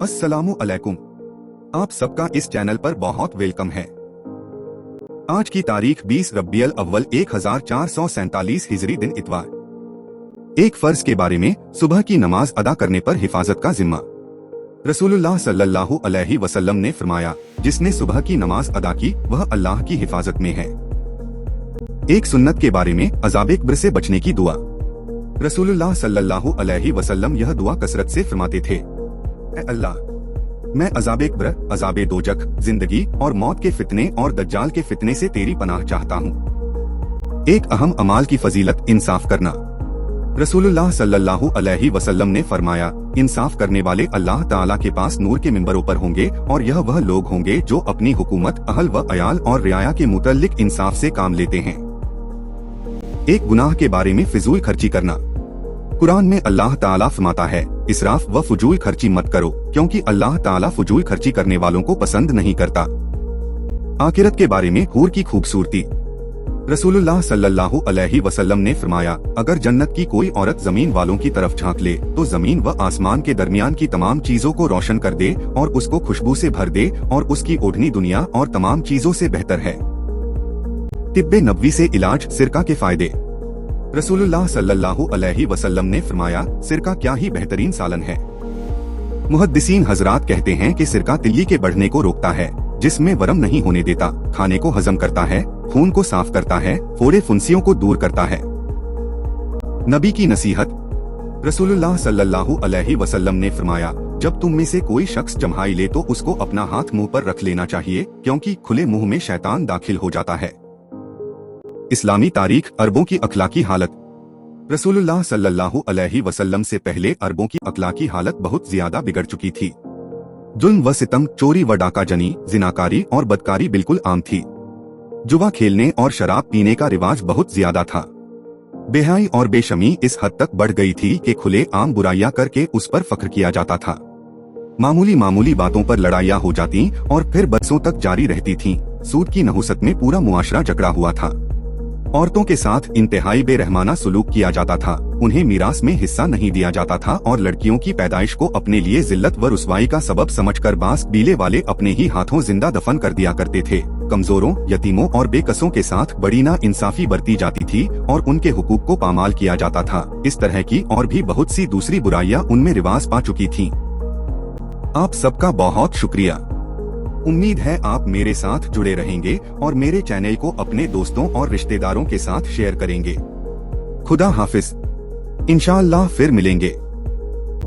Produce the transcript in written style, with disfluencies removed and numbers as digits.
अस्सलामु अलैकुम। आप सबका इस चैनल पर बहुत वेलकम है। आज की तारीख 20 रब्बियल अव्वल 1447 हिजरी दिन इतवार। एक फर्ज के बारे में, सुबह की नमाज अदा करने पर हिफाजत का जिम्मा। रसूलुल्लाह सल्लल्लाहु अलैहि वसल्लम ने फरमाया, जिसने सुबह की नमाज अदा की वह अल्लाह की हिफाजत में है। एक सुन्नत के बारे में, अज़ाब क़ब्र से बचने की दुआ। रसूलुल्लाह सल्लल्लाहु अलैहि वसल्लम यह दुआ कसरत से फरमाते थे, ऐ अल्लाह, मैं अज़ाब क़ब्र, अज़ाब दोज़ख, जिंदगी और मौत के फितने और दज्जाल के फितने से तेरी पनाह चाहता हूँ। एक अहम अमाल की फजीलत, इंसाफ करना। रसूलुल्लाह सल्लल्लाहु अलैहि वसल्लम ने फरमाया, इंसाफ करने वाले अल्लाह ताला के पास नूर के मिंबरों पर होंगे और यह वह लोग होंगे जो अपनी हुकूमत, अहल व अयाल और रियाया के मुतल्लिक इंसाफ से काम लेते हैं। एक गुनाह के बारे में, फिजूल खर्ची करना। कुरान में अल्लाह ताला फरमाता है, इसराफ व फजूल खर्ची मत करो, क्योंकि अल्लाह ताला फजूल खर्ची करने वालों को पसंद नहीं करता। आखिरत के बारे में, हूर की खूबसूरती। रसूलुल्लाह सल्लल्लाहु अलैहि वसल्लम ने फरमाया, अगर जन्नत की कोई औरत जमीन वालों की तरफ झांक ले तो जमीन व आसमान के दरमियान की तमाम चीजों को रोशन कर दे और उसको खुशबू से भर दे, और उसकी ओढ़नी दुनिया और तमाम चीजों से बेहतर है। तिब्बे नबवी से इलाज, सिरका के फायदे। रसूलुल्लाह सल्लल्लाहु अलैहि वसल्लम ने फरमाया, सिरका क्या ही बेहतरीन सालन है। मुहद्दिसीन हजरात कहते हैं कि सिरका तिल्ली के बढ़ने को रोकता है, जिसमें वरम नहीं होने देता, खाने को हजम करता है, खून को साफ करता है, फोड़े फुंसियों को दूर करता है। नबी की नसीहत। रसूलुल्लाह सल्लल्लाहु अलैहि वसल्लम ने फरमाया, जब तुम में से कोई शख्स जम्हाई ले तो उसको अपना हाथ मुंह पर रख लेना चाहिए, क्योंकि खुले मुंह में शैतान दाखिल हो जाता है। इस्लामी तारीख, अरबों की अखलाकी हालत। रसूलुल्लाह सल्लल्लाहु अलैहि वसल्लम से पहले अरबों की अखलाकी हालत बहुत ज्यादा बिगड़ चुकी थी। जुल्म व सितम, चोरी व डाका जनी, जिनाकारी और बदकारी बिल्कुल आम थी। जुआ खेलने और शराब पीने का रिवाज बहुत ज्यादा था। बेहयाई और बेशमी इस हद तक बढ़ गई थी कि खुले आम बुराइयां करके उस पर फख्र किया जाता था। मामूली मामूली बातों पर लड़ाइयां हो जाती और फिर बरसों तक जारी रहती थीं। सूद की नहुसत में पूरा मुआशरा जकड़ा हुआ था। औरतों के साथ इंतहाई बेरहमाना सुलूक किया जाता था, उन्हें मीरास में हिस्सा नहीं दिया जाता था और लड़कियों की पैदाइश को अपने लिए जिल्लत व रुसवाई का सबब समझकर बांस बीले वाले अपने ही हाथों जिंदा दफन कर दिया करते थे। कमजोरों, यतीमों और बेकसों के साथ बड़ी ना इंसाफी बरती जाती थी और उनके हुकूक को पामाल किया जाता था। इस तरह की और भी बहुत सी दूसरी बुराइयां उनमें रिवाज पा चुकी थीं। आप सबका बहुत शुक्रिया। उम्मीद है आप मेरे साथ जुड़े रहेंगे और मेरे चैनल को अपने दोस्तों और रिश्तेदारों के साथ शेयर करेंगे। खुदा हाफिज। इंशाअल्लाह फिर मिलेंगे।